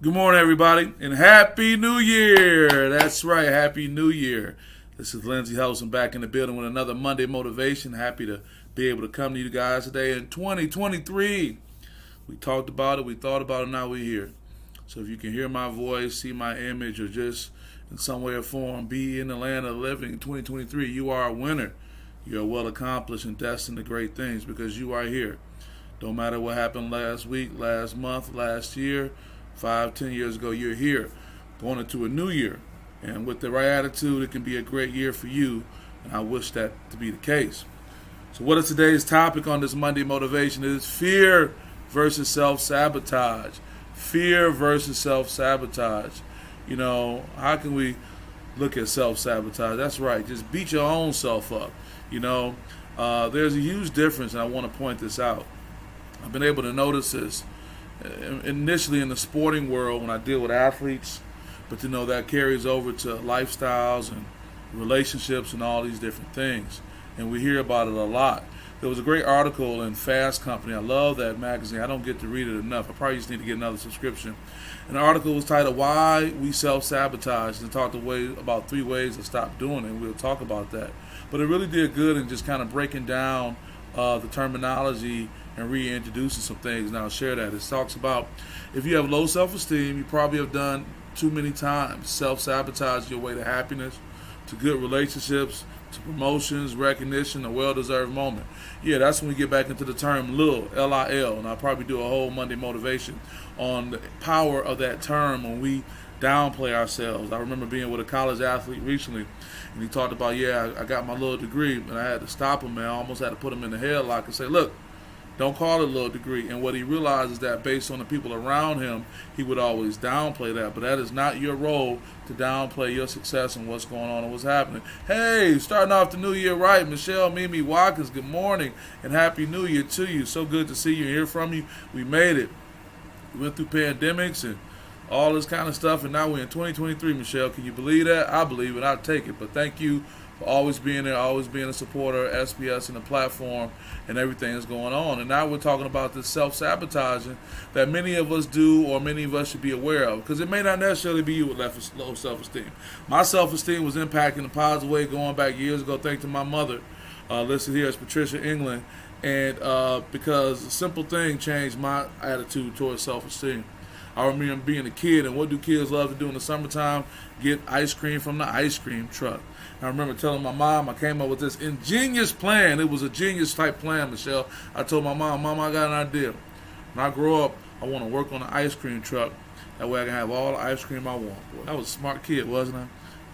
Good morning, everybody, and Happy New Year. That's right, Happy New Year. This is Lindsey Hudson back in the building with another Monday Motivation. Happy to be able to come to you guys today in 2023. We talked about it, we thought about it, now we're here. So if you can hear my voice, see my image, or just in some way or form be in the land of the living in 2023, you are a winner. You're well accomplished and destined to great things because you are here. Don't matter what happened last week, last month, last year, 5, 10 years ago, you're here, going into a new year. And with the right attitude, it can be a great year for you. And I wish that to be the case. So what is today's topic on this Monday Motivation? It is fear versus self-sabotage. Fear versus self-sabotage. You know, how can we look at self-sabotage? That's right. Just beat your own self up. You know, there's a huge difference, and I want to point this out. I've been able to notice this initially in the sporting world when I deal with athletes, but you know that carries over to lifestyles and relationships and all these different things, and we hear about it a lot. There was a great article in Fast Company. I love that magazine. I don't get to read it enough. I probably just need to get another subscription. And the article was titled "Why We Self-Sabotage," and talked about 3 ways to stop doing it. We'll talk about that, but it really did good in just kind of breaking down the terminology and reintroducing some things, and I'll share that. It talks about if you have low self-esteem, you probably have done too many times. Self-sabotage your way to happiness, to good relationships, to promotions, recognition, a well-deserved moment. Yeah, that's when we get back into the term LIL, L-I-L, and I'll probably do a whole Monday Motivation on the power of that term when we downplay ourselves. I remember being with a college athlete recently, and he talked about, I got my little degree, and I had to stop him, man. I almost had to put him in the headlock and say, look, don't call it a little degree. And what he realized is that based on the people around him, he would always downplay that. But that is not your role to downplay your success and what's going on and what's happening. Hey, starting off the new year right. Michelle Mimi Watkins, good morning and Happy New Year to you. So good to see you and hear from you. We made it. We went through pandemics and all this kind of stuff, and now we're in 2023, Michelle. Can you believe that? I believe it. I'll take it. But thank you for always being there, always being a supporter of SPS and the platform and everything that's going on. And now we're talking about this self-sabotaging that many of us do, or many of us should be aware of, because it may not necessarily be you with low self-esteem. My self-esteem was impacted in a positive way going back years ago, thanks to my mother, listed here as Patricia England, and because a simple thing changed my attitude towards self-esteem. I remember being a kid, and what do kids love to do in the summertime? Get ice cream from the ice cream truck. I remember telling my mom I came up with this ingenious plan. It was a genius type plan, Michelle. I told my mom, I got an idea. When I grow up, I want to work on the ice cream truck. That way I can have all the ice cream I want. Boy, I was a smart kid, wasn't I?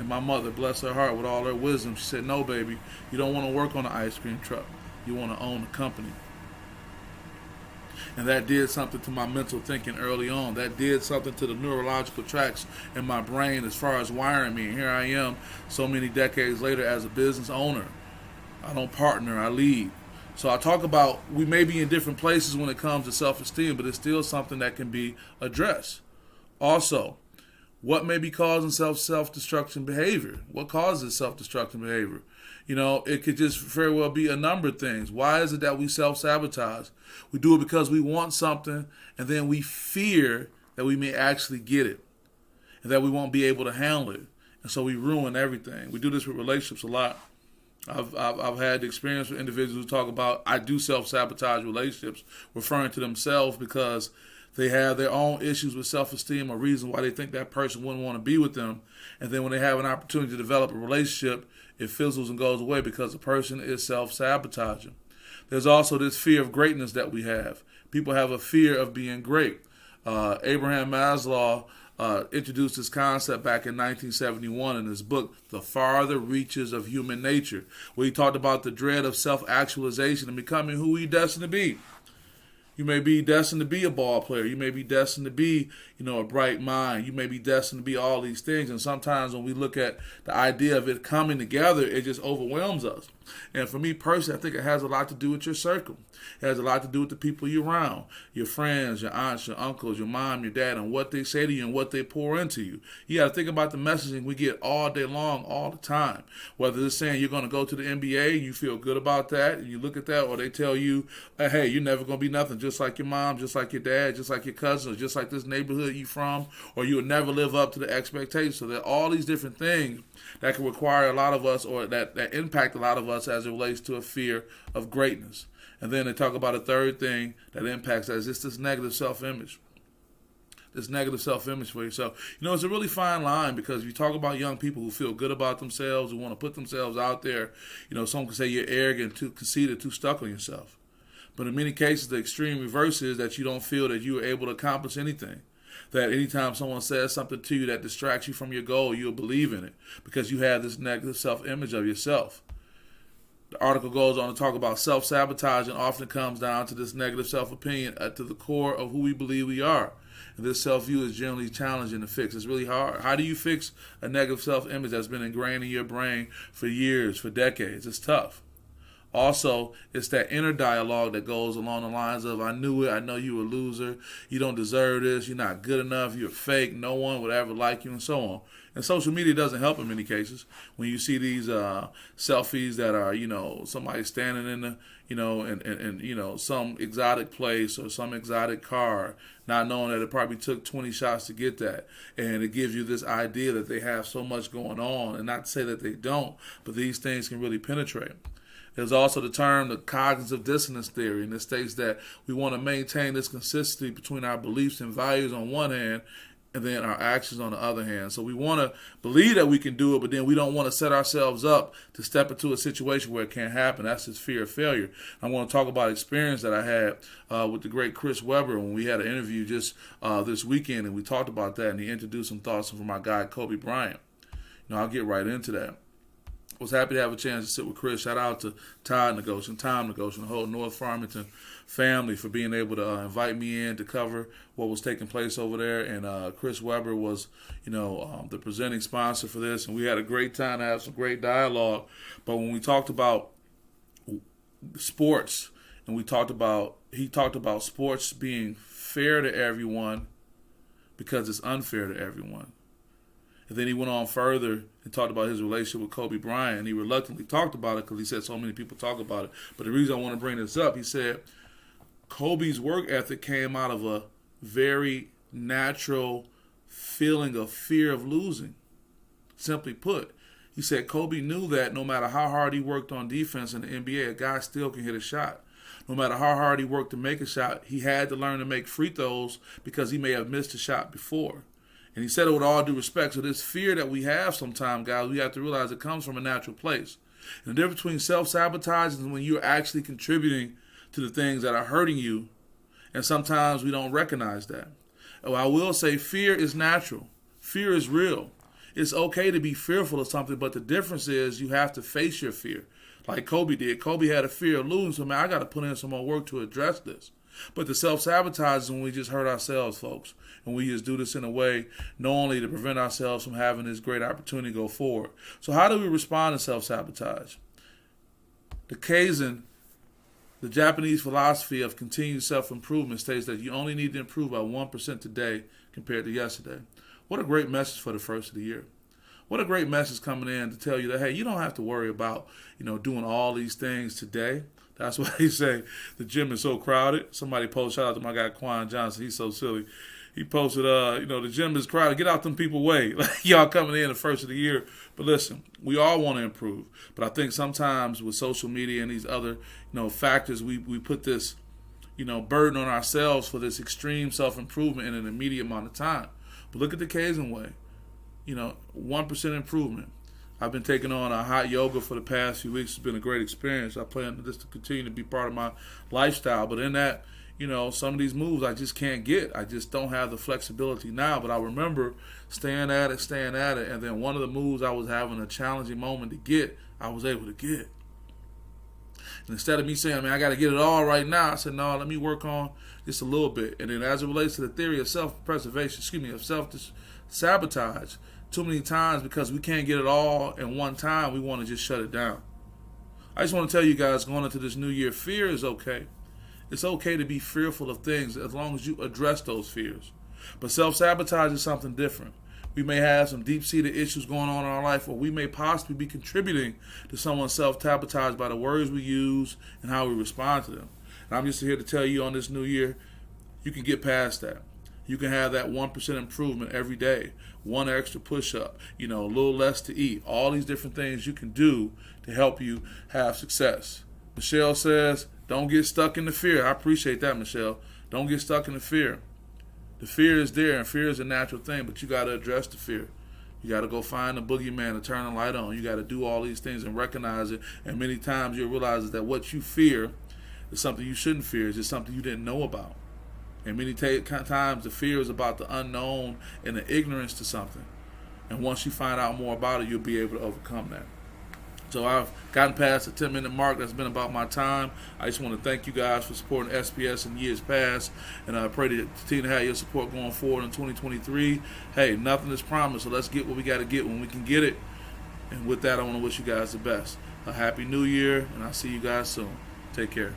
And my mother, bless her heart, with all her wisdom, she said, no, baby, you don't want to work on the ice cream truck. You want to own the company. And that did something to my mental thinking early on. That did something to the neurological tracks in my brain as far as wiring me. And here I am so many decades later as a business owner. I don't partner, I lead. So I talk about we may be in different places when it comes to self-esteem, but it's still something that can be addressed. Also, what may be causing self-destruction behavior? What causes self-destruction behavior? You know, it could just very well be a number of things. Why is it that we self-sabotage? We do it because we want something, and then we fear that we may actually get it, and that we won't be able to handle it. And so we ruin everything. We do this with relationships a lot. I've had the experience with individuals who talk about, I do self-sabotage relationships, referring to themselves because they have their own issues with self-esteem or reason why they think that person wouldn't want to be with them. And then when they have an opportunity to develop a relationship, it fizzles and goes away because the person is self-sabotaging. There's also this fear of greatness that we have. People have a fear of being great. Abraham Maslow introduced this concept back in 1971 in his book, The Farther Reaches of Human Nature, where he talked about the dread of self-actualization and becoming who we're destined to be. You may be destined to be a ball player. You may be destined to be, a bright mind. You may be destined to be all these things. And sometimes when we look at the idea of it coming together, it just overwhelms us. And for me personally, I think it has a lot to do with your circle. It has a lot to do with the people you're around, your friends, your aunts, your uncles, your mom, your dad, and what they say to you and what they pour into you. You got to think about the messaging we get all day long, all the time. Whether it's saying you're going to go to the NBA and you feel good about that, and you look at that, or they tell you, hey, you're never going to be nothing, just like your mom, just like your dad, just like your cousins, just like this neighborhood you from, or you'll never live up to the expectations. So there are all these different things that can require a lot of us, or that impact a lot of us as it relates to a fear of greatness. And then they talk about a third thing that impacts that is just this negative self-image. This negative self-image for yourself. You know, it's a really fine line, because if you talk about young people who feel good about themselves, who want to put themselves out there, you know, some can say you're arrogant, too conceited, too stuck on yourself. But in many cases, the extreme reverse is that you don't feel that you are able to accomplish anything. That anytime someone says something to you that distracts you from your goal, you'll believe in it because you have this negative self-image of yourself. The article goes on to talk about self-sabotage, and often comes down to this negative self-opinion at to the core of who we believe we are. And this self-view is generally challenging to fix. It's really hard. How do you fix a negative self-image that's been ingrained in your brain for years, for decades? It's tough. Also, it's that inner dialogue that goes along the lines of, I knew it, I know you were a loser, you don't deserve this, you're not good enough, you're fake, no one would ever like you, and so on. And social media doesn't help in many cases. When you see these selfies that are, you know, somebody standing in the, you know, in you know, some exotic place or some exotic car, not knowing that it probably took 20 shots to get that. And it gives you this idea that they have so much going on, and not to say that they don't, but these things can really penetrate. There's also the term, the cognitive dissonance theory, and it states that we want to maintain this consistency between our beliefs and values on one hand, and then our actions on the other hand. So we want to believe that we can do it, but then we don't want to set ourselves up to step into a situation where it can't happen. That's just fear of failure. I want to talk about an experience that I had with the great Chris Webber when we had an interview just this weekend, and we talked about that, and he introduced some thoughts from my guy, Kobe Bryant. You know, I'll get right into that. Was happy to have a chance to sit with Chris. Shout out to Tom Negocian, the whole North Farmington family for being able to invite me in to cover what was taking place over there. And Chris Webber was, you know, the presenting sponsor for this, and we had a great time to have some great dialogue. But when we talked about sports, and he talked about sports being fair to everyone because it's unfair to everyone. And then he went on further and talked about his relationship with Kobe Bryant. And he reluctantly talked about it because he said so many people talk about it. But the reason I want to bring this up, he said Kobe's work ethic came out of a very natural feeling of fear of losing. Simply put, he said Kobe knew that no matter how hard he worked on defense in the NBA, a guy still can hit a shot. No matter how hard he worked to make a shot, he had to learn to make free throws because he may have missed a shot before. And he said it with all due respect. So this fear that we have sometimes, guys, we have to realize it comes from a natural place. And the difference between self-sabotage is when you're actually contributing to the things that are hurting you. And sometimes we don't recognize that. Well, I will say fear is natural. Fear is real. It's okay to be fearful of something, but the difference is you have to face your fear. Like Kobe did. Kobe had a fear of losing, so man, I got to put in some more work to address this. But the self-sabotage is when we just hurt ourselves, folks. And we just do this in a way knowingly to prevent ourselves from having this great opportunity to go forward. So how do we respond to self-sabotage? The Kaizen, the Japanese philosophy of continued self-improvement, states that you only need to improve by 1% today compared to yesterday. What a great message for the first of the year. What a great message coming in to tell you that, hey, you don't have to worry about, doing all these things today. That's why they say the gym is so crowded. Somebody posted, shout out to my guy Quan Johnson, he's so silly. He posted, the gym is crowded. Get out them people way. Like y'all coming in the first of the year. But listen, we all want to improve. But I think sometimes with social media and these other, factors, we put this, burden on ourselves for this extreme self-improvement in an immediate amount of time. But look at the Kaizen way. 1% improvement. I've been taking on a hot yoga for the past few weeks. It's been a great experience. I plan this to continue to be part of my lifestyle. But in that, some of these moves I just can't get. I just don't have the flexibility now. But I remember staying at it. And then one of the moves I was having a challenging moment to get, I was able to get. And instead of me saying, man, I got to get it all right now, I said, no, let me work on just a little bit. And then as it relates to the theory of self-preservation, of self-sabotage, too many times because we can't get it all in one time, we want to just shut it down. I just want to tell you guys going into this new year, fear is okay. It's okay to be fearful of things as long as you address those fears. But self-sabotage is something different. We may have some deep-seated issues going on in our life, or we may possibly be contributing to someone's self-sabotage by the words we use and how we respond to them. And I'm just here to tell you on this new year, you can get past that. You can have that 1% improvement every day, one extra push-up, a little less to eat. All these different things you can do to help you have success. Michelle says, don't get stuck in the fear. I appreciate that, Michelle. Don't get stuck in the fear. The fear is there, and fear is a natural thing, but you got to address the fear. You got to go find the boogeyman to turn the light on. You got to do all these things and recognize it. And many times you'll realize that what you fear is something you shouldn't fear. It's just something you didn't know about. And many times the fear is about the unknown and the ignorance to something. And once you find out more about it, you'll be able to overcome that. So I've gotten past the 10-minute mark. That's been about my time. I just want to thank you guys for supporting SPS in years past. And I pray to continue to have your support going forward in 2023. Hey, nothing is promised, so let's get what we got to get when we can get it. And with that, I want to wish you guys the best. A happy new year, and I'll see you guys soon. Take care.